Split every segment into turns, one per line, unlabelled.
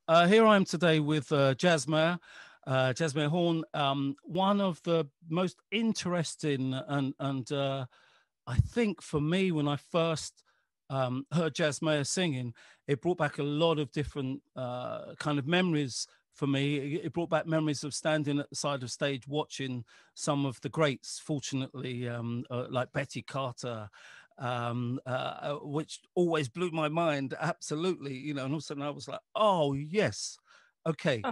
Here I am today with Jazzmeia Horn, one of the most interesting and I think for me, when I first heard Jazzmeia singing, it brought back a lot of different kind of memories for me. It brought back memories of standing at the side of stage watching some of the greats, fortunately, like Betty Carter, which always blew my mind, absolutely, and all of a sudden I was like, oh, yes, okay,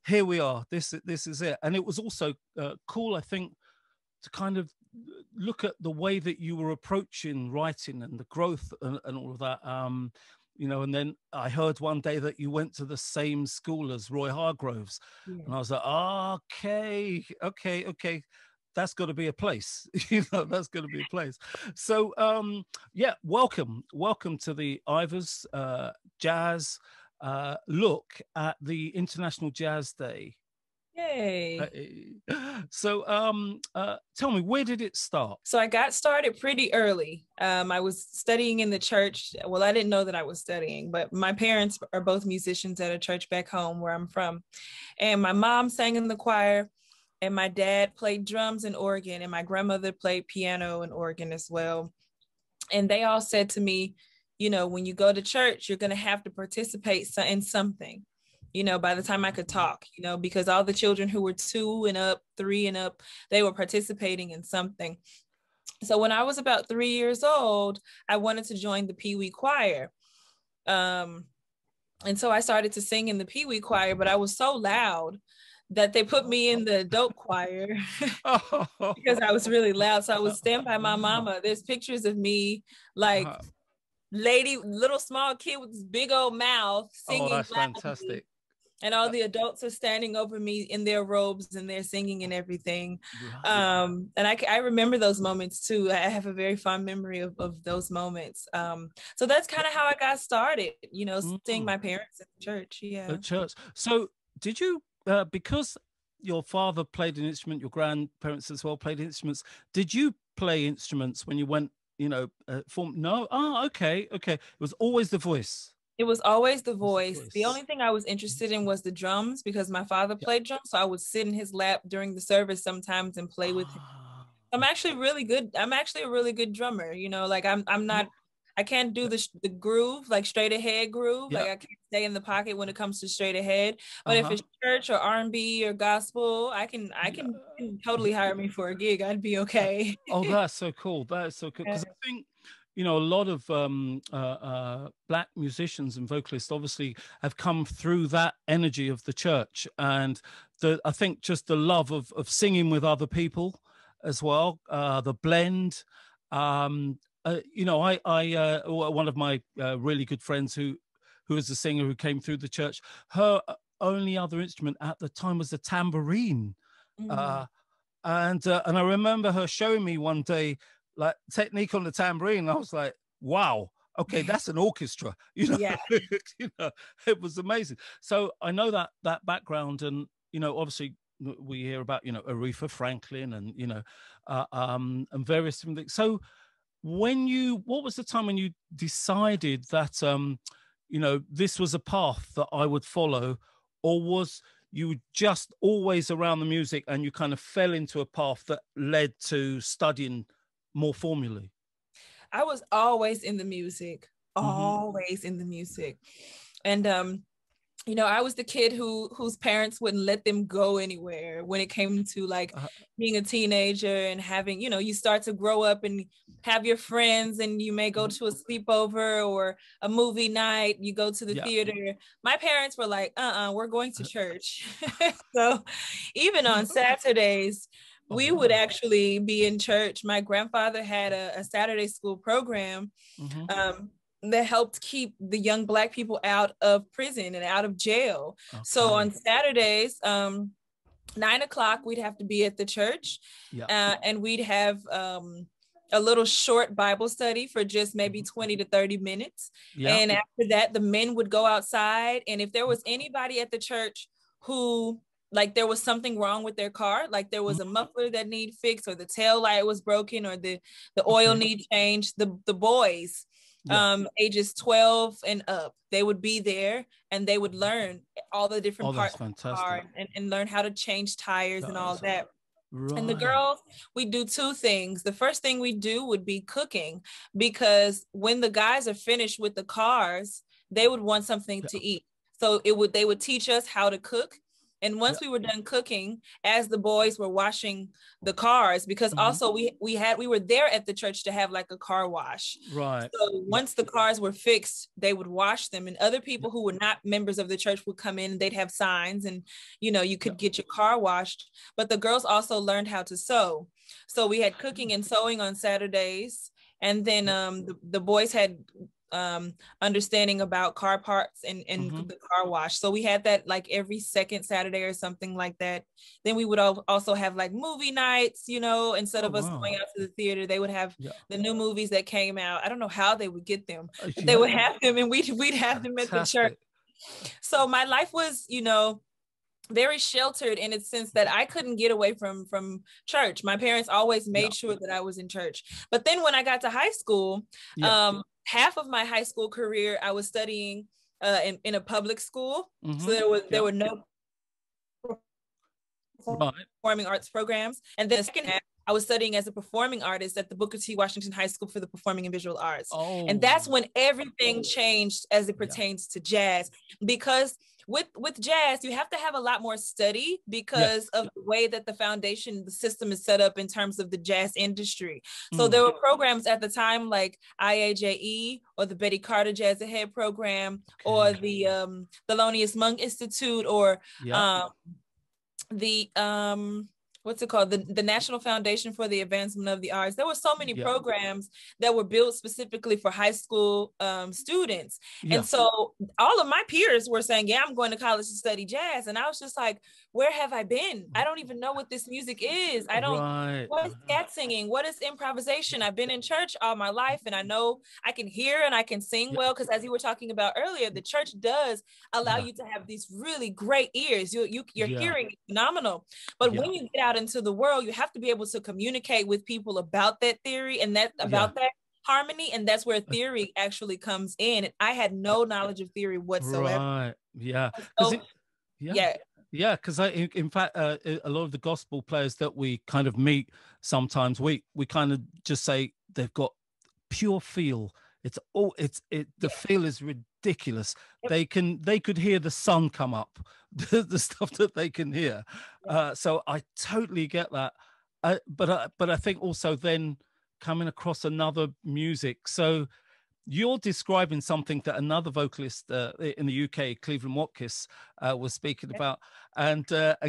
here we are. This is it. And it was also cool, I think, to kind of look at the way that you were approaching writing and the growth and all of that. And then I heard one day that you went to the same school as Roy Hargroves. Yeah. And I was like, okay. That's got to be a place, that's going to be a place. So, yeah, welcome to the Ivors Jazz look at the International Jazz Day.
Yay.
So tell me, where did it start?
So I got started pretty early. I was studying in the church. Well, I didn't know that I was studying, but my parents are both musicians at a church back home where I'm from. And my mom sang in the choir, and my dad played drums and organ, and my grandmother played piano and organ as well. And they all said to me, when you go to church, you're going to have to participate in something. By the time I could talk, because all the children who were 2 and up, 3 and up, they were participating in something. So when I was about 3 years old, I wanted to join the Pee Wee choir. And so I started to sing in the Pee Wee choir, but I was so loud that they put me in the adult choir because I was really loud. So I would stand by my mama. There's pictures of me like little small kid with this big old mouth singing.
Oh, that's fantastic.
And all the adults are standing over me in their robes and they're singing and everything. Right. And I remember those moments too. I have a very fond memory of those moments. So that's kind of how I got started, seeing my parents at church. Yeah.
At church. So did you, because your father played an instrument, your grandparents as well played instruments, did you play instruments when you went, no? Oh, okay. It was always the voice.
It was always the voice. The only thing I was interested in was the drums because my father played drums. So I would sit in his lap during the service sometimes and play with him. I'm actually really good. I'm actually a really good drummer. I'm not, I can't do the groove, like straight ahead groove. Like I can't stay in the pocket when it comes to straight ahead. But if it's church or R&B or gospel, I can totally hire me for a gig. I'd be okay.
Oh, that's so cool. That is so cool. Because I think, a lot of Black musicians and vocalists obviously have come through that energy of the church. And I think just the love of singing with other people as well, the blend. One of my really good friends who is a singer who came through the church, her only other instrument at the time was the tambourine. And I remember her showing me one day, like technique on the tambourine. I was like, wow, okay, that's an orchestra,
Yeah.
It was amazing. So I know that background, and obviously we hear about Aretha Franklin and and various different things. So what was the time when you decided that this was a path that I would follow, or was you just always around the music and you kind of fell into a path that led to studying more formally?
I was always in the music, always in the music. And, I was the kid whose parents wouldn't let them go anywhere when it came to like being a teenager and having, you start to grow up and have your friends and you may go to a sleepover or a movie night, you go to the theater. My parents were like, we're going to church. So even on Saturdays, we would actually be in church. My grandfather had a Saturday school program that helped keep the young Black people out of prison and out of jail. Okay. So on Saturdays, 9 o'clock, we'd have to be at the church and we'd have a little short Bible study for just maybe 20 to 30 minutes. And after that, the men would go outside. And if there was anybody at the church who like there was something wrong with their car, like there was a muffler that needed fixed or the tail light was broken or the oil need changed, the boys, ages 12 and up, they would be there and they would learn all the different
Oh, that's
parts of the car,
fantastic.
and learn how to change tires and all that. And the
Right.
girls, we do two things. The first thing we do would be cooking, because when the guys are finished with the cars, they would want something
Yeah.
to eat. So they would teach us how to cook. And once we were done cooking, as the boys were washing the cars, because also we were there at the church to have like a car wash.
Right.
So once the cars were fixed, they would wash them, and other people who were not members of the church would come in, and they'd have signs, and you could get your car washed. But the girls also learned how to sew. So we had cooking and sewing on Saturdays. And then the boys had understanding about car parts and the car wash. So we had that like every second Saturday or something like that. Then we would also have like movie nights, instead of us going out to the theater, they would have the new movies that came out. I don't know how they would get them, but they would have them, and we'd have them at the church. So my life was, very sheltered in its sense that I couldn't get away from church. My parents always made sure that I was in church. But then when I got to high school, half of my high school career, I was studying in a public school. So there were no performing arts programs. And then the second half, I was studying as a performing artist at the Booker T. Washington High School for the Performing and Visual Arts. And that's when everything changed as it pertains to jazz, because with jazz, you have to have a lot more study because of the way that the foundation, the system is set up in terms of the jazz industry. So there were programs at the time like IAJE, or the Betty Carter Jazz Ahead program, or the Thelonious Monk Institute, or the what's it called? The National Foundation for the Advancement of the Arts. There were so many programs that were built specifically for high school students. And so all of my peers were saying, I'm going to college to study jazz. And I was just like, where have I been? I don't even know what this music is. I don't, what is scat singing? What is improvisation? I've been in church all my life, and I know I can hear and I can sing well, because as you were talking about earlier, the church does allow you to have these really great ears. Your hearing is phenomenal. But when you get out into the world, you have to be able to communicate with people about that theory and that that harmony, and that's where theory actually comes in. And I had no knowledge of theory whatsoever.
Because in fact, a lot of the gospel players that we kind of meet sometimes, we kind of just say they've got pure feel. The feel is ridiculous. They could hear the sun come up, the stuff that they can hear. So I totally get that. But I think also then coming across another music. So you're describing something that another vocalist in the UK, Cleveland Watkins, was speaking about. And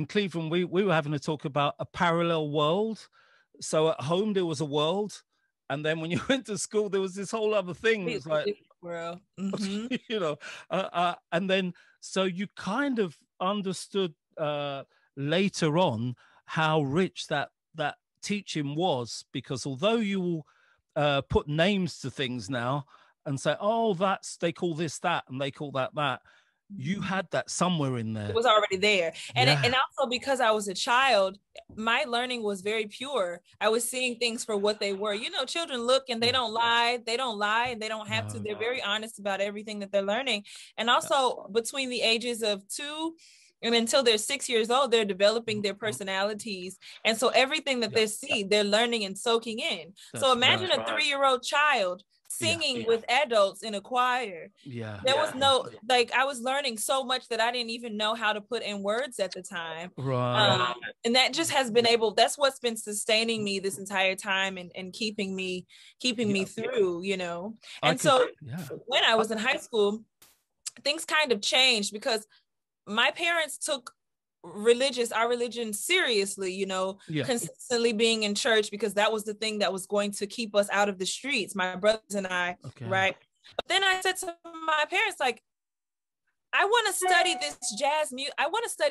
Cleveland, we were having a talk about a parallel world. So at home there was a world, and then when you went to school, there was this whole other thing. It was like,
world.
And then so you kind of understood later on how rich that teaching was, because although you put names to things now and say, they call this that and they call that, you had that somewhere in there.
It was already there. And and also because I was a child, my learning was very pure. I was seeing things for what they were. Children look and they don't lie. They don't lie, and they don't have to. They're very honest about everything that they're learning. And also between the ages of 2 and until they're 6 years old, they're developing their personalities. And so everything that they're learning and soaking in. So imagine a 3-year-old child singing with adults in a choir. There was no, I was learning so much that I didn't even know how to put in words at the time. And that just has been that's what's been sustaining me this entire time, and keeping me through, And so when I was in high school, things kind of changed, because my parents took our religion seriously, consistently being in church, because that was the thing that was going to keep us out of the streets, my brothers and I, right? But then I said to my parents, like, I want to study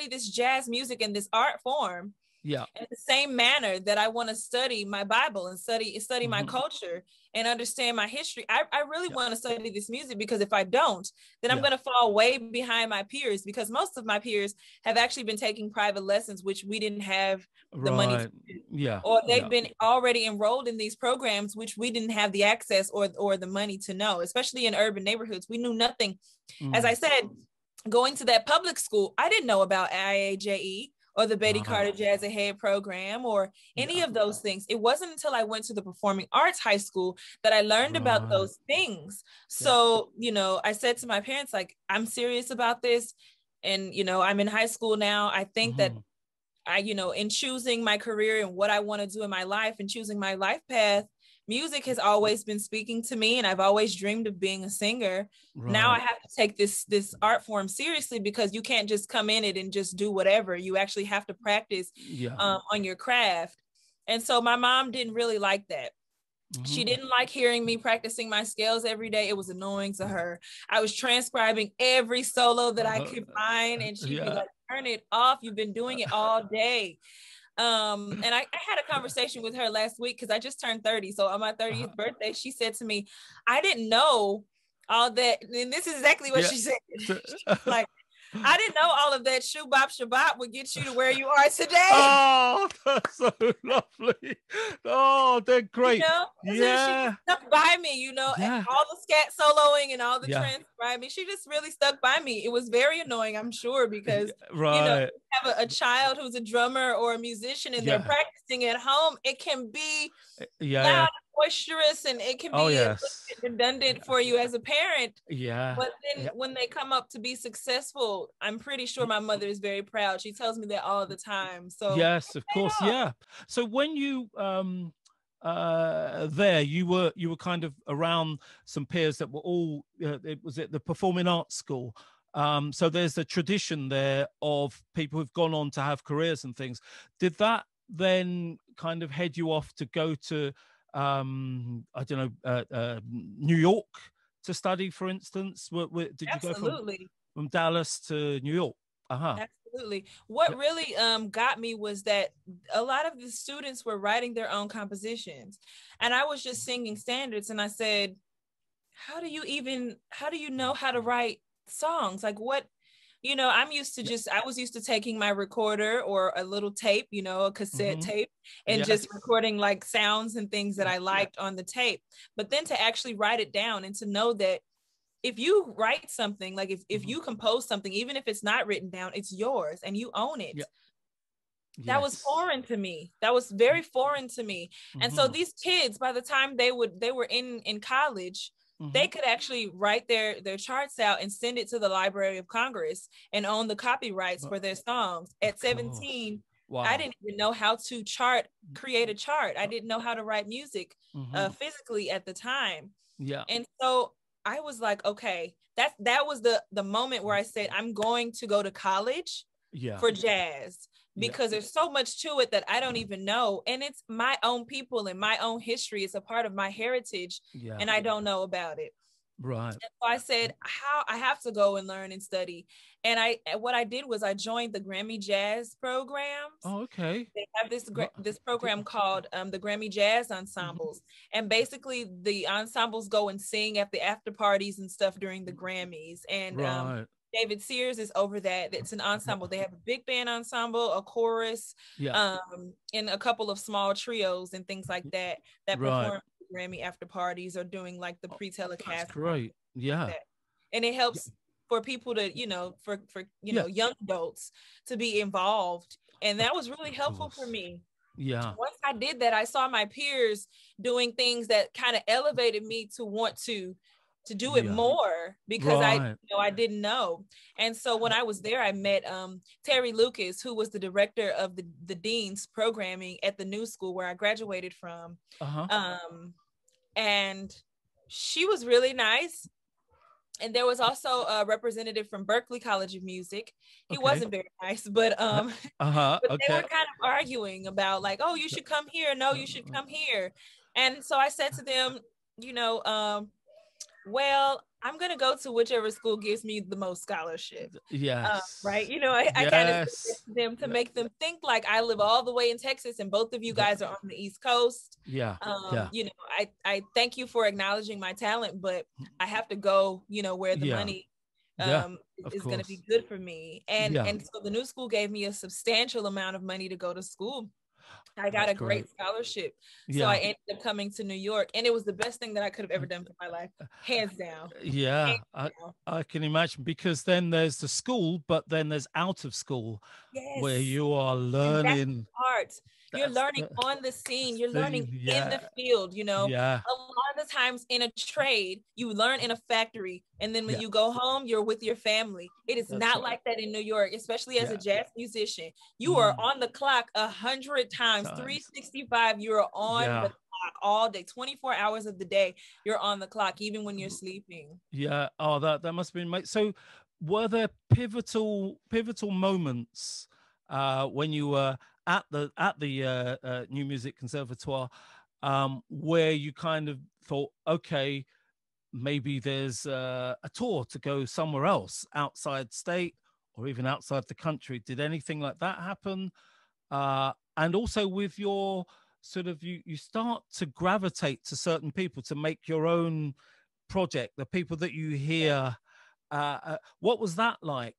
this jazz music and this art form in the same manner that I want to study my Bible and study my culture and understand my history. I really want to study this music, because if I don't, then I'm going to fall way behind my peers, because most of my peers have actually been taking private lessons, which we didn't have the money to do. Or they've been already enrolled in these programs, which we didn't have the access or the money to know, especially in urban neighborhoods. We knew nothing. As I said, going to that public school, I didn't know about IAJE or the Betty Carter Jazz Ahead program or any of those things. It wasn't until I went to the performing arts high school that I learned about those things. So, you know, I said to my parents, like, I'm serious about this. And, you know, I'm in high school now. I think that I, you know, in choosing my career and what I want to do in my life and choosing my life path, music has always been speaking to me, and I've always dreamed of being a singer. Now I have to take this art form seriously, because you can't just come in it and just do whatever. You actually have to practice on your craft. And so my mom didn't really like that. She didn't like hearing me practicing my scales every day. It was annoying to her. I was transcribing every solo that I could find, and she'd be like, turn it off. You've been doing it all day. And I had a conversation with her last week, because I just turned 30. So on my 30th birthday, she said to me, I didn't know all that. And this is exactly what she said. She's like, I didn't know all of that shoo bop shabop would get you to where you are today.
Oh, that's so lovely. Oh, they're great.
You know? So she stuck by me, you know, and all the scat soloing and all the transcribing. She just really stuck by me. It was very annoying, I'm sure, because you know, you have a child who's a drummer or a musician and they're practicing at home. It can be loud and boisterous, and it can be redundant for you as a parent. But then when they come up to be successful, I'm pretty sure my mother is very proud. She tells me that all the time. So
yes, of course. So when you there you were kind of around some peers that were all it was at the performing arts school. So there's a tradition there of people who've gone on to have careers and things. Did that then kind of head you off to go to I don't know, New York to study, for instance? Did you go from Dallas to New York?
Absolutely. What really got me was that a lot of the students were writing their own compositions, and I was just singing standards. And I said, how do you know how to write songs? Like, what? You know, I was used to taking my recorder or a little tape, you know, a cassette tape, and just recording like sounds and things that I liked on the tape. But then to actually write it down and to know that if you write something, like if you compose something, even if it's not written down, it's yours and you own it. That was foreign to me. That was very foreign to me. And so these kids, by the time they were in college, they could actually write their charts out and send it to the Library of Congress and own the copyrights for their songs. At 17, I didn't even know how to create a chart. I didn't know how to write music physically at the time. And so I was like, okay, that was the moment where I said, I'm going to go to college for jazz, because there's so much to it that I don't even know. And it's my own people and my own history. It's a part of my heritage, and I don't know about it.
Right.
And so I said, I have to go and learn and study. And what I did was I joined the Grammy Jazz programs.
Oh, okay.
They have this program called the Grammy Jazz Ensembles. And basically the ensembles go and sing at the after parties and stuff during the Grammys. And David Sears is over that. It's an ensemble. They have a big band ensemble, a chorus, and a couple of small trios and things like that perform Grammy after parties or doing like the pre-telecast.
That's great. Yeah.
And it helps for people to, you know, for young adults to be involved. And that was really helpful for me.
Yeah.
Once I did that, I saw my peers doing things that kind of elevated me to want to do it more, because I didn't know. And so when I was there, I met Terry Lucas, who was the director of the dean's programming at the new school where I graduated from. And she was really nice. And there was also a representative from Berklee College of Music. He wasn't very nice, but but they were kind of arguing about like, oh, you should come here. No, you should come here. And so I said to them, you know, well, I'm going to go to whichever school gives me the most scholarship. Right. You know, I kind of said to them to make them think like I live all the way in Texas and both of you guys are on the East Coast. You know, I thank you for acknowledging my talent, but I have to go, you know, where the money is going to be good for me. And so the new school gave me a substantial amount of money to go to school. I got
That's
a great
great.
scholarship. So I
Yeah.
ended up coming to New York, and it was the best thing that I could have ever done for my life. Hands down.
Yeah,
Hands down.
I can imagine, because then there's the school, but then there's out of school where
Yes.
you are
And that's the
learning.
part. You're
That's
learning
the
on the scene. You're learning
thing.
in the
Yeah,
field. You know,
yeah,
a lot of the times in a trade, you learn in a factory. And then when
yeah.
you go home, you're with your family. It is
That's
not
right.
like that in New York, especially as a
Yeah.
jazz musician. You are
Mm,
on the clock 100 times,
times.
365. You're on the
Yeah,
clock all day, 24 hours of the day. You're on the clock, even when you're sleeping.
yeah. Oh, that must have been mate. So, were there pivotal moments when you were at the New Music Conservatoire, where you kind of thought, okay, maybe there's a tour to go somewhere else outside state or even outside the country? Did anything like that happen? And also with your sort of, you start to gravitate to certain people to make your own project, the people that you hear. What was that like?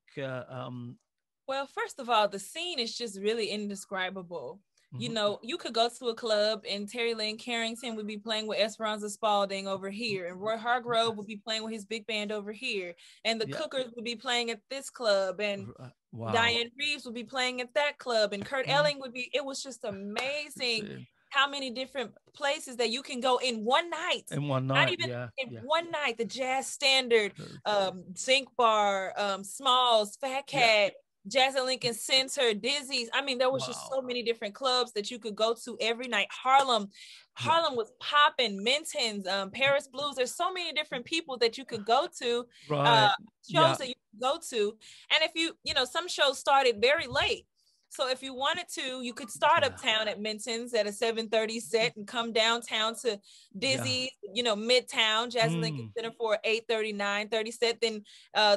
Well, first of all, the scene is just really indescribable. You
Mhm.
know, you could go to a club and Terry Lynn Carrington would be playing with Esperanza Spalding over here, and Roy Hargrove would be playing with his big band over here, and the
Yeah.
Cookers would be playing at this club, and
Wow.
Diane Reeves would be playing at that club, and Kurt
Mm.
Elling would be. It was just amazing
In
how many different places that you can go in one night.
one
Not
night.
even
Yeah.
in
Yeah.
one night. The Jazz Standard,
Uh,
Zinc Bar, Smalls, Fat
Yeah.
Cat, Jazz at Lincoln Center, Dizzy's. I mean, there was just
Wow.
so many different clubs that you could go to every night. Harlem,
Yeah.
Harlem was popping. Minton's, Paris Blues. There's so many different people that you could go to,
Right. Yeah.
shows that you could go to. And if you know, some shows started very late. So if you wanted to, you could start
Yeah.
uptown at Minton's at a 7:30 set and come downtown to
Yeah.
Dizzy, you know, Midtown, Jazz and Lincoln
Mm.
Center for 8:30, 9:30 set. Then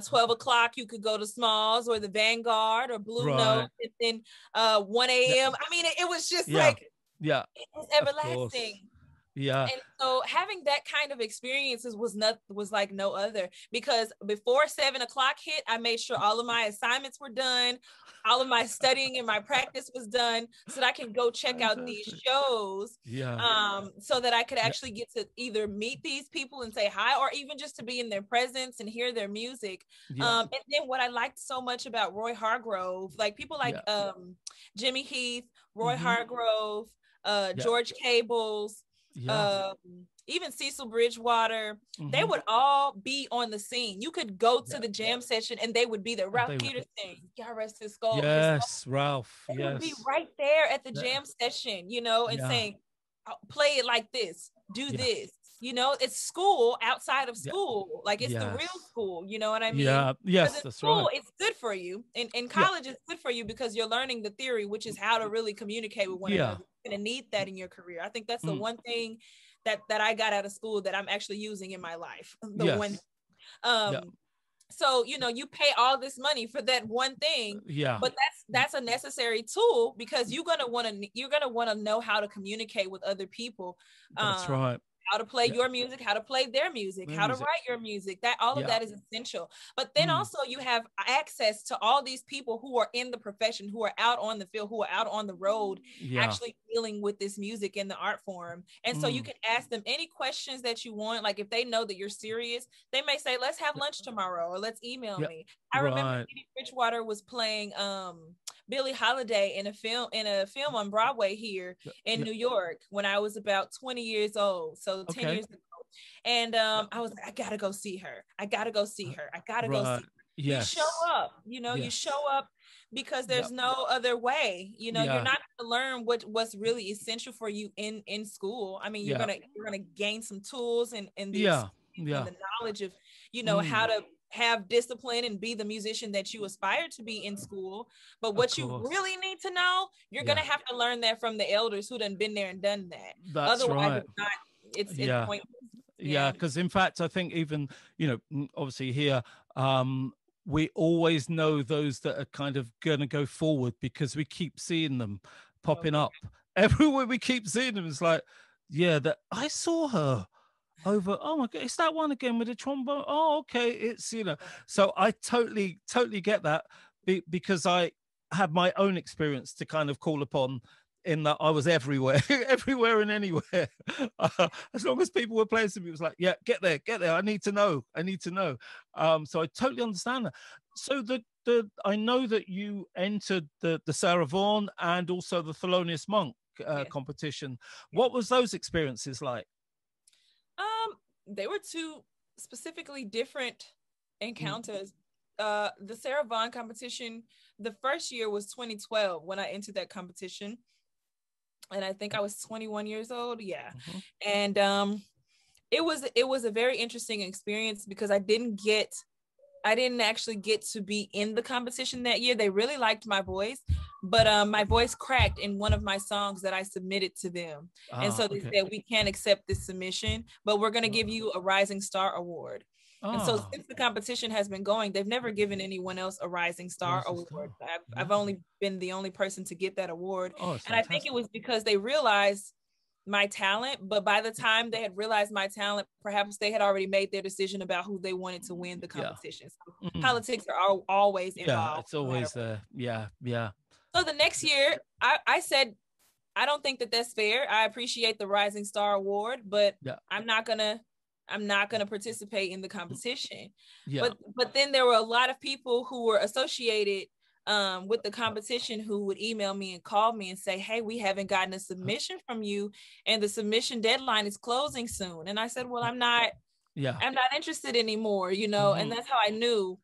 12 o'clock, you could go to Smalls or the Vanguard or Blue Note.
Right.
And then 1
Yeah.
a.m. I mean, it was just
Yeah.
like,
Yeah.
it was
Of course.
everlasting.
Yeah.
And so having that kind of experiences was like no other, because before 7 o'clock hit, I made sure all of my assignments were done, all of my studying and my practice was done, so that I can go check out these
Fantastic.
shows,
Yeah.
so that I could
Yeah.
actually get to either meet these people and say hi, or even just to be in their presence and hear their music.
Yeah.
And then what I liked so much about Roy Hargrove, like people like
Yeah.
Jimmy Heath, Roy
Hmm.
Hargrove,
Yeah.
George Cables,
Yeah.
um, even Cecil Bridgewater, they
Hmm.
would all be on the scene. You could go to
Yeah.
the jam session and they would be there.
And
Ralph
they would be.
Peterson, God rest his soul,
Yes, Ralph.
they would be
Yes.
right there at the
Yeah.
jam session, you know, and
Yeah.
saying, play it like this, do
Yeah.
this. You know, it's school outside of
Yeah.
school. Like it's the real
Yes.
school, you know what I mean?
Yeah.
Because
Yes,
in
that's right.
school, it's good for you. In
Yeah.
college, it's good for you because you're learning the theory, which is how to really communicate with one
Yeah.
another. You're going to need that in your career. I think that's the
Mm.
one thing that I got out of school that I'm actually using in my life. The one.
Yes. Yeah.
So you know, you pay all this money for that one thing,
Yeah.
but that's a necessary tool, because you're gonna want to know how to communicate with other people,
That's right.
how to play
Yeah.
your music, how to play their music,
Their
how to
music.
write your music. That all of
Yeah.
that is essential. But then
Mm.
also you have access to all these people who are in the profession, who are out on the field, who are out on the road,
Yeah.
actually dealing with this music in the art form. And so you
Mm.
can ask them any questions that you want. Like if they know that you're serious, they may say, let's have
Yeah.
lunch tomorrow, or let's email
Yeah.
me. I remember
Right.
Eddie Bridgewater was playing Billie Holiday in a film on Broadway here
Yeah.
in
Yeah.
New York when I was about 20 years old. So 10
Okay.
years ago. And
Yeah.
I was like, I gotta go see her. I gotta go see her. I gotta go see
Right.
her. You show
Yes.
up, you know, you
Yes.
show up because
Yeah.
there's no other way. You know, you're
Yeah.
not gonna learn what's really essential for you in school. I mean,
Yeah.
you're gonna gain some tools and the
Yeah.
experience and
Yeah.
the knowledge of, you know,
Mm.
how to have discipline and be the musician that you aspire to be in school. But
Of
what you
course.
really need to know, you're
Yeah.
gonna have to learn that from the elders who done been there and done that.
That's
Otherwise,
right.
it's not. It's
Yeah.
pointless.
Yeah.
Yeah.
Because in fact, I think even, obviously here, we always know those that are kind of going to go forward because we keep seeing them popping
Okay.
up everywhere. We keep seeing them. It's like, yeah, that I saw her over. Oh my God, it's that one again with the trombone. Oh, okay. It's, so I totally get that because I have my own experience to kind of call upon in that I was everywhere, everywhere and anywhere. As long as people were playing some, it was like, yeah, get there. I need to know. So I totally understand that. So I know that you entered the Sarah Vaughan and also the Thelonious Monk
Yes.
competition.
Yeah.
What was those experiences like?
They were two specifically different encounters. The Sarah Vaughan competition, the first year was 2012 when I entered that competition. And I think I was 21 years old. Yeah. And it was a very interesting experience because I didn't actually get to be in the competition that year. They really liked my voice, but my voice cracked in one of my songs that I submitted to them. And so they said, we can't accept this submission, but we're going to give you a Rising Star Award. And so since the competition has been going, they've never given anyone else a Rising Star Award. I've only been the only person to get that award. And I think it was because they realized my talent, but by the time they had realized my talent, perhaps they had already made their decision about who they wanted to win the competition. So politics are always involved.
Yeah, it's always there. Yeah.
So the next year, I said, I don't think that that's fair. I appreciate the Rising Star Award, but I'm not gonna participate in the competition. But then there were a lot of people who were associated with the competition who would email me and call me and say, hey, we haven't gotten a submission from you and the submission deadline is closing soon. And I said, well, I'm not interested anymore, you know. And that's how I knew,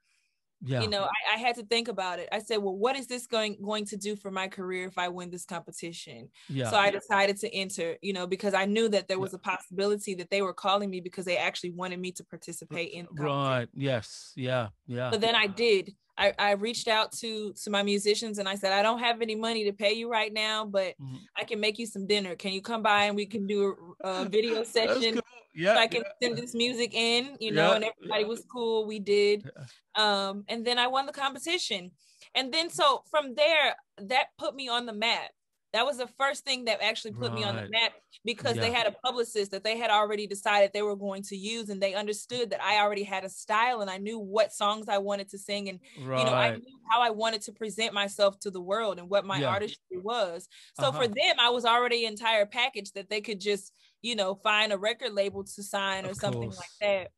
you know, I had to think about it. I said, well, what is this going to do for my career if I win this competition? So I decided to enter, you know, because I knew that there was a possibility that they were calling me because they actually wanted me to participate in the competition.
Right. Yes. Yeah.
So then I did. I reached out to my musicians and I said, I don't have any money to pay you right now, but I can make you some dinner. Can you come by and we can do a video session?
Cool. Yeah,
so I can send this music in, you know, and everybody was cool. We did. And then I won the competition. And then so from there, that put me on the map. That was the first thing that actually put me on the map because they had a publicist that they had already decided they were going to use, and they understood that I already had a style and I knew what songs I wanted to sing, and you know, I knew how I wanted to present myself to the world and what my artistry was. So for them, I was already an entire package that they could just, you know, find a record label to sign or something like that.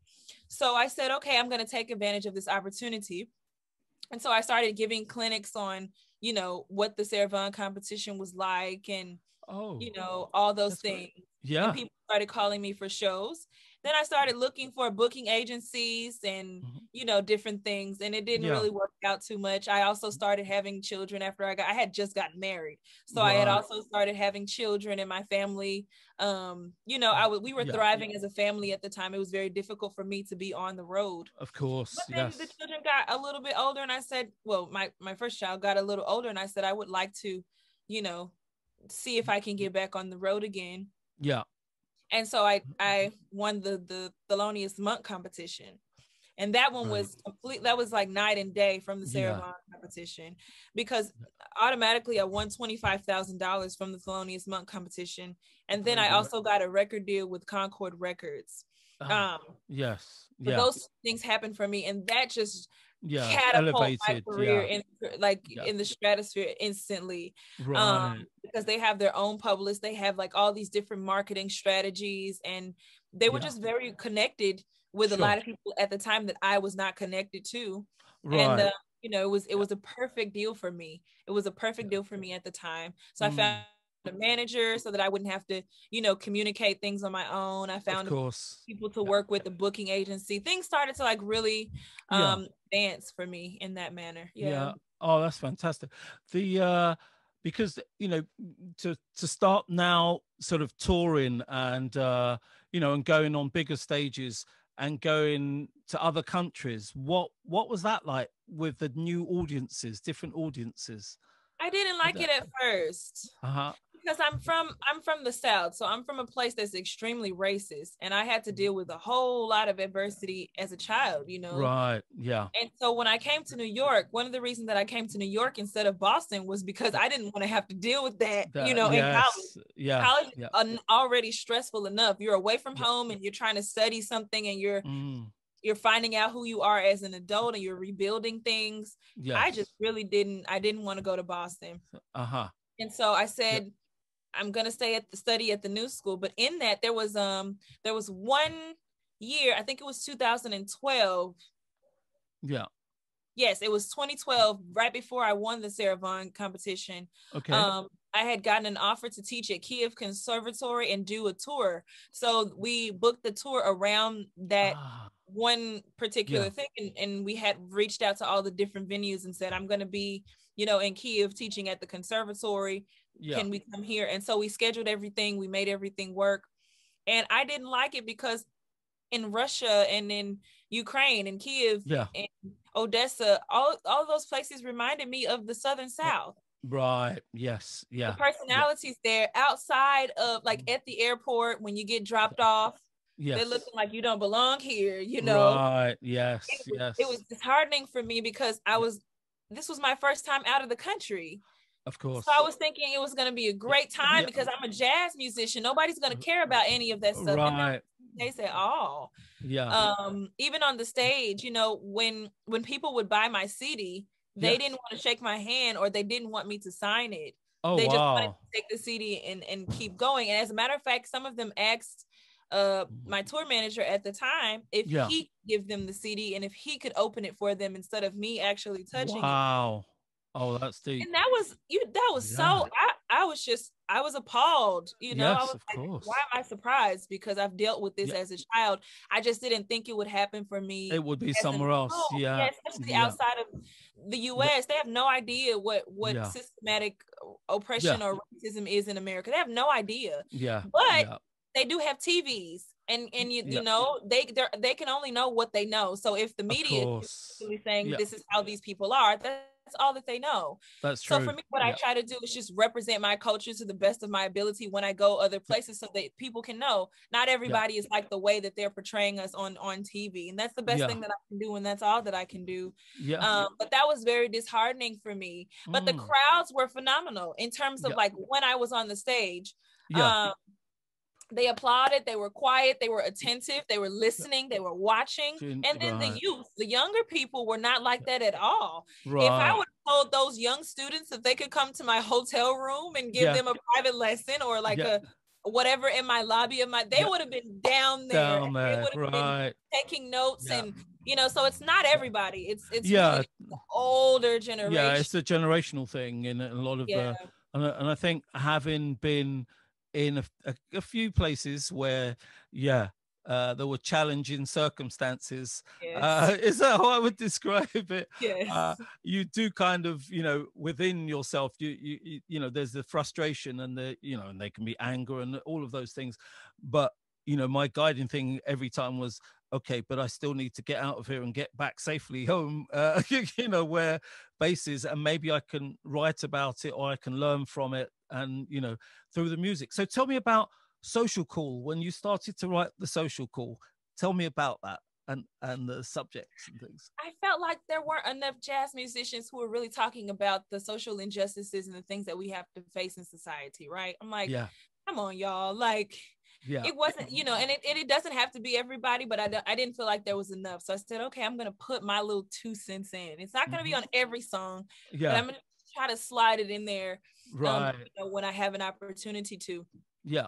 So I said, okay, I'm going to take advantage of this opportunity. And so I started giving clinics on, you know, what the Sarah Vaughan competition was like and, you know, all those things.
Yeah.
And people started calling me for shows. Then I started looking for booking agencies and, you know, different things. And it didn't really work out too much. I also started having children after I had just gotten married. So I had also started having children in my family. You know, we were thriving as a family at the time. It was very difficult for me to be on the road.
Of course.
But then the children got a little bit older and I said, well, my first child got a little older and I said, I would like to, you know, see if I can get back on the road again.
Yeah.
And so I won the Thelonious Monk competition. And that one was complete. That was like night and day from the Sarah Vaughan competition, because automatically I won $25,000 from the Thelonious Monk competition. And then I also got a record deal with Concord Records.
Yes.
But those things happened for me. And that just catapulted my career in the stratosphere instantly. Because they have their own publicist, they have like all these different marketing strategies, and they were just very connected with a lot of people at the time that I was not connected to. And you know, it was a perfect deal for me. It was a perfect deal for me at the time. So I found a manager so that I wouldn't have to, you know, communicate things on my own. I found people to work with, the booking agency. Things started to like really dance for me in that manner.
Oh, that's fantastic. Because, you know, to start now sort of touring and you know, and going on bigger stages and going to other countries, what was that like with the new audiences, different audiences?
I didn't like it at first. Because I'm from the South, so I'm from a place that's extremely racist, and I had to deal with a whole lot of adversity as a child, you know. And so when I came to New York, one of the reasons that I came to New York instead of Boston was because I didn't want to have to deal with that, you know, in college. College is already stressful enough. You're away from home and you're trying to study something, and you're finding out who you are as an adult, and you're rebuilding things. I just really didn't want to go to Boston. And so I said, I'm gonna study at the new school. But in that there was 1 year, I think it was 2012.
Yeah.
Yes, it was 2012, right before I won the Sarah Vaughan competition.
Okay.
I had gotten an offer to teach at Kiev Conservatory and do a tour. So we booked the tour around that one particular thing. And we had reached out to all the different venues and said, I'm going to be, in Kiev teaching at the conservatory. Can we come here? And so we scheduled everything. We made everything work. And I didn't like it because in Russia and in Ukraine and Kiev and Odessa, all those places reminded me of the Southern South.
Right. Yes. Yeah.
The personalities there outside of, like, at the airport when you get dropped off, they're looking like you don't belong here,
Right. Yes.
It was disheartening for me because this was my first time out of the country.
Of course.
So I was thinking it was going to be a great time because I'm a jazz musician. Nobody's going to care about any of that stuff.
Right.
They said, oh, even on the stage, when people would buy my CD, they didn't want to shake my hand or they didn't want me to sign it. They just wanted to take the CD and keep going. And as a matter of fact, some of them asked my tour manager at the time if he could give them the CD and if he could open it for them instead of me actually touching it.
Wow. Oh, that's deep.
And that was so I was appalled, I was
of
like,
course.
why am I surprised? Because I've dealt with this as a child. I just didn't think it would happen for me.
It would be somewhere else.
Especially outside of the US. They have no idea what systematic oppression or racism is in America. They have no idea. But they do have TVs. And you know, they can only know what they know. So if the media is really saying this is how these people are, that's all that they know.
That's true.
So for me, what I try to do is just represent my culture to the best of my ability when I go other places so that people can know not everybody is like the way that they're portraying us on TV. And that's the best thing that I can do. And that's all that I can do. But that was very disheartening for me. But the crowds were phenomenal in terms of like when I was on the stage. They applauded, they were quiet, they were attentive, they were listening, they were watching. And then the youth, the younger people were not like that at all. If I would have told those young students that they could come to my hotel room and give them a private lesson or like a whatever in my lobby of they would have been down there. They would have been taking notes and so it's not everybody. It's really the older generation.
Yeah, it's a generational thing in a lot of and I think having been in a few places where there were challenging circumstances, is that how I would describe it? You do kind of within yourself you there's the frustration and the and they can be anger and all of those things, but my guiding thing every time was, okay, but I still need to get out of here and get back safely home, where base is, and maybe I can write about it or I can learn from it and through the music. So tell me about Social Call. When you started to write the Social Call, tell me about that and the subjects and things.
I felt like there weren't enough jazz musicians who were really talking about the social injustices and the things that we have to face in society, right? I'm like, come on, y'all, like it wasn't, and it doesn't have to be everybody, but I didn't feel like there was enough. So I said, okay, I'm going to put my little 2 cents in. It's not going to be on every song, but I'm going to try to slide it in there when I have an opportunity to. And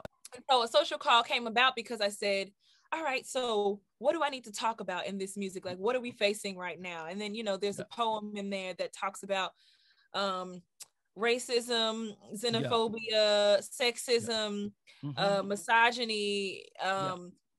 so a Social Call came about because I said, all right, so what do I need to talk about in this music? Like, what are we facing right now? And then, there's a poem in there that talks about racism, xenophobia, sexism, misogyny,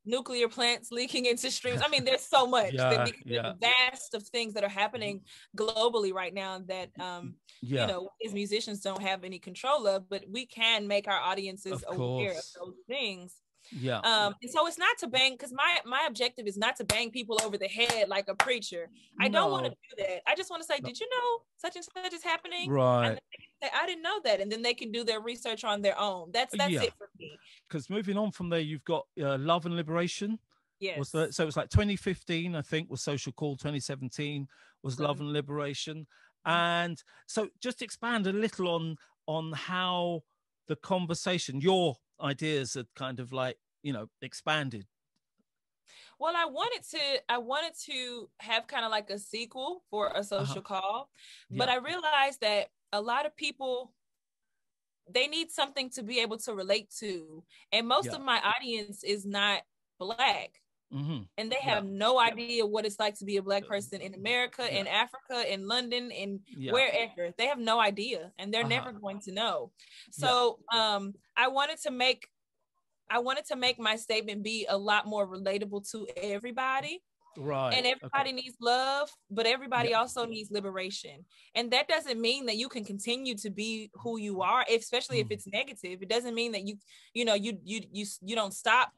nuclear plants leaking into streams. I mean, there's so much. There's vast of things that are happening globally right now that as musicians don't have any control of, but we can make our audiences aware of those things. And so it's not to bang, because my objective is not to bang people over the head like a preacher. I don't want to do that. I just want to say, did you know such and such is happening?
Right.
And they say, I didn't know that. And then they can do their research on their own. That's it for me.
Because moving on from there, you've got Love and Liberation.
Yes.
So it was like 2015, I think, was Social Call. 2017 was Love and Liberation. And so just expand a little on how the conversation, your ideas had kind of like, expanded.
Well, I wanted to have kind of like a sequel for a Social Call, but I realized that a lot of people they need something to be able to relate to. And most of my audience is not Black. And they have no idea what it's like to be a Black person in America, in Africa, in London, in wherever. They have no idea, and they're never going to know. So I wanted to make my statement be a lot more relatable to everybody.
Right.
And everybody needs love, but everybody also needs liberation. And that doesn't mean that you can continue to be who you are, especially if it's negative. It doesn't mean that you don't stop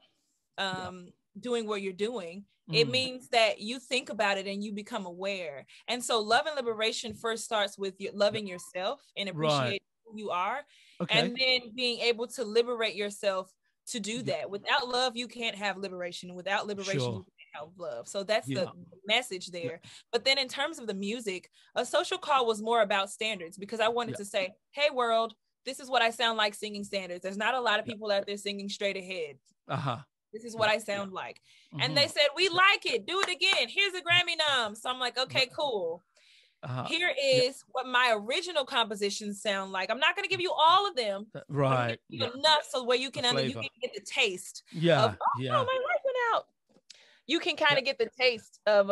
doing what you're doing. It means that you think about it and you become aware. And so love and liberation first starts with loving yourself and appreciating who you are, and then being able to liberate yourself to do that. Without love, you can't have liberation. Without liberation, you can't have love. So that's the message there. But then in terms of the music, A Social Call was more about standards, because I wanted to say, hey world, this is what I sound like singing standards. There's not a lot of people out there singing straight ahead. This is what I sound like. And they said, we like it. Do it again. Here's a Grammy nom. So I'm like, okay, cool. Here is what my original compositions sound like. I'm not going to give you all of them.
Right.
Enough so where you can get the taste. Of, oh, my light went out. You can kind of get the taste of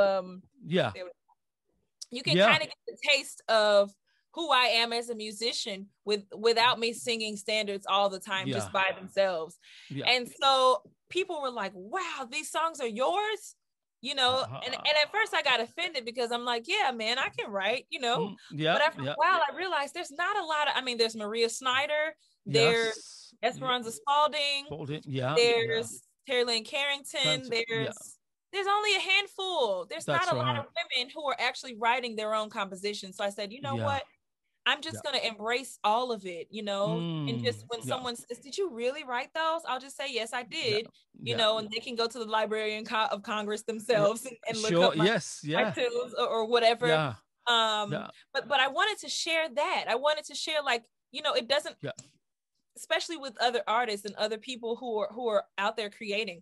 you can kind of get the taste of who I am as a musician without me singing standards all the time just by themselves. And so people were like, wow, these songs are yours, and at first I got offended, because I'm like, yeah, man, I can write, but after a while I realized there's not a lot of, there's Maria Snyder, there's Esperanza Spalding, there's Terry Lynn Carrington, there's only a handful. There's not a lot of women who are actually writing their own compositions. So I said, you know what? I'm just going to embrace all of it, and just when someone says, did you really write those? I'll just say, yes, I did, and they can go to the Library of Congress themselves and look up my tunes or whatever. But I wanted to share that. I wanted to share, like, it doesn't, especially with other artists and other people who are out there creating.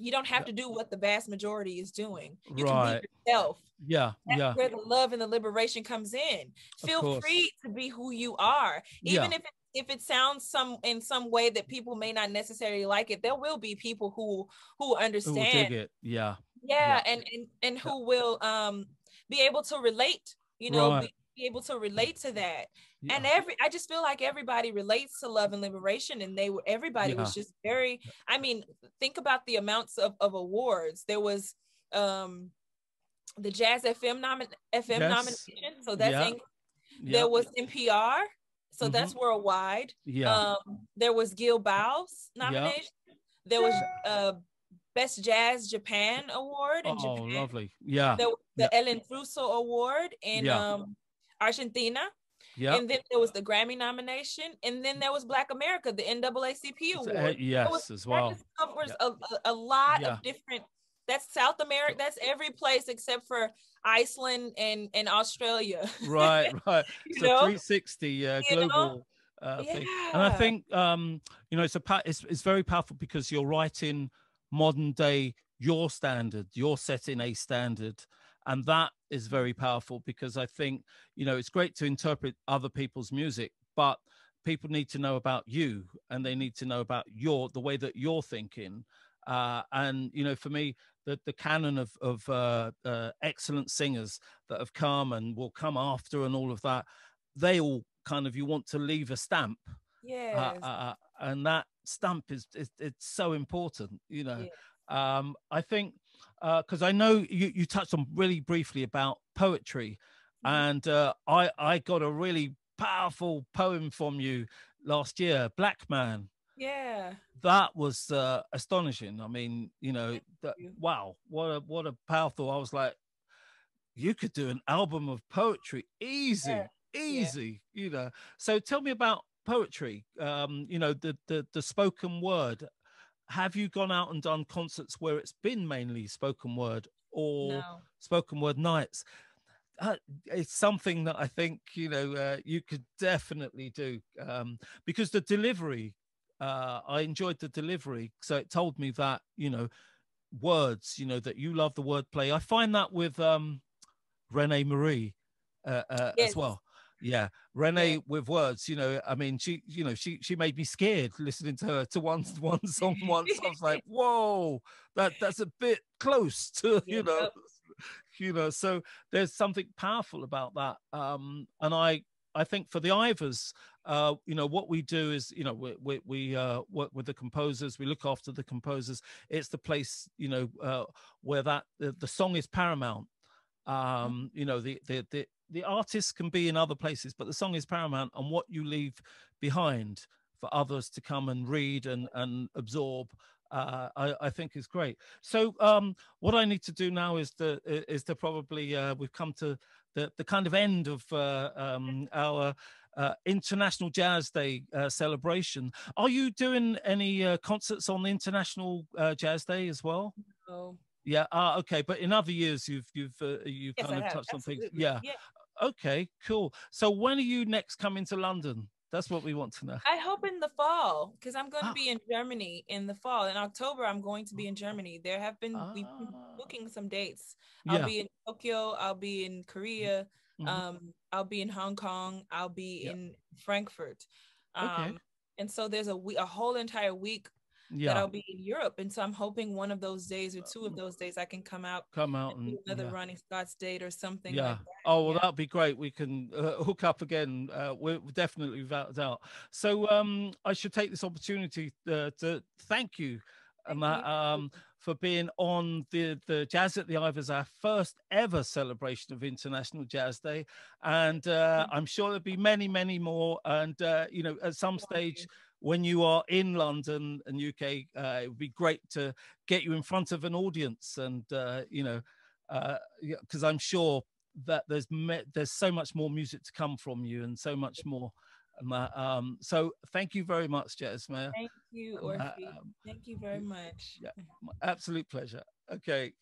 You don't have to do what the vast majority is doing. You can be yourself. That's where the love and the liberation comes in. Feel free to be who you are. Even if it sounds in some way that people may not necessarily like it, there will be people who understand.
Who will dig it.
And who will be able to relate, be able to relate to that. And I just feel like everybody relates to love and liberation, and everybody was just very, think about the amounts of awards. There was the Jazz FM nomination, so that's English. There was NPR, so that's worldwide. There was Gil Bao's nomination. There was Best Jazz Japan Award in Japan.
Oh, lovely.
There was the Ellen Russo Award in Argentina. And then there was the Grammy nomination, and then there was Black America, the NAACP Award.
As well.
That covers a lot of different. That's South America. That's every place except for Iceland and Australia.
Right. So 360 global thing. And I think it's very powerful, because you're writing modern day, your standard. You're setting a standard. And that is very powerful, because I think, it's great to interpret other people's music, but people need to know about you, and they need to know about the way that you're thinking. And, for me, the canon of excellent singers that have come and will come after and all of that, they all kind of, you want to leave a stamp. And that stamp is it's so important, I think, because I know you touched on really briefly about poetry, and I got a really powerful poem from you last year, Black Man. That was astonishing. Wow, what a powerful. I was like, you could do an album of poetry easy. So tell me about poetry, the spoken word. Have you gone out and done concerts where it's been mainly spoken word, or spoken word nights? It's something that I think, you could definitely do, because the delivery, I enjoyed the delivery. So it told me that, words, that you love the wordplay. I find that with Renee Marie as well. Yeah,
Yeah.
Renee with words, you know, I mean, she made me scared listening to her to one song once. I was like, whoa, that's a bit close to,
Yep.
so there's something powerful about that. And I think for the Ivors, what we do is, we work with the composers, we look after the composers. It's the place, where the song is paramount. The artist can be in other places, but the song is paramount, and what you leave behind for others to come and read and absorb, I think is great. So what I need to do now is to probably we've come to the kind of end of our International Jazz Day celebration. Are you doing any concerts on the International Jazz Day as well?
So
Yeah. Okay. But in other years, you've
yes,
kind
I
of
have.
touched on things.
Absolutely.
Yeah.
Yeah.
Okay. Cool. So when are you next coming to London? That's what we want to know.
I hope in the fall, because I'm going to
Ah.
be in Germany in the fall. In October, I'm going to be in Germany. We've been
Ah.
booking some dates. I'll
Yeah.
be in Tokyo. I'll be in Korea.
Hmm.
I'll be in Hong Kong. I'll be
Yeah.
in Frankfurt.
Okay.
And so there's a whole entire week that
Yeah.
I'll be in Europe. And so I'm hoping one of those days or two of those days I can come out
Come out
and do
and
another
yeah.
Ronnie Scott's date or something
Yeah.
like that.
Oh, well,
Yeah.
that'd be great. We can hook up again. We're definitely without a doubt. So I should take this opportunity to thank you,
Thank
Matt,
you.
for being on the Jazz at the Ivors, our first ever celebration of International Jazz Day. And I'm sure there'll be many, many more. And, at some stage, when you are in London and UK, it would be great to get you in front of an audience and, because I'm sure that there's so much more music to come from you and so much more. So thank you very much, Jazzmeia.
Thank you, Orphy. Thank you very much.
Yeah, my absolute pleasure. Okay.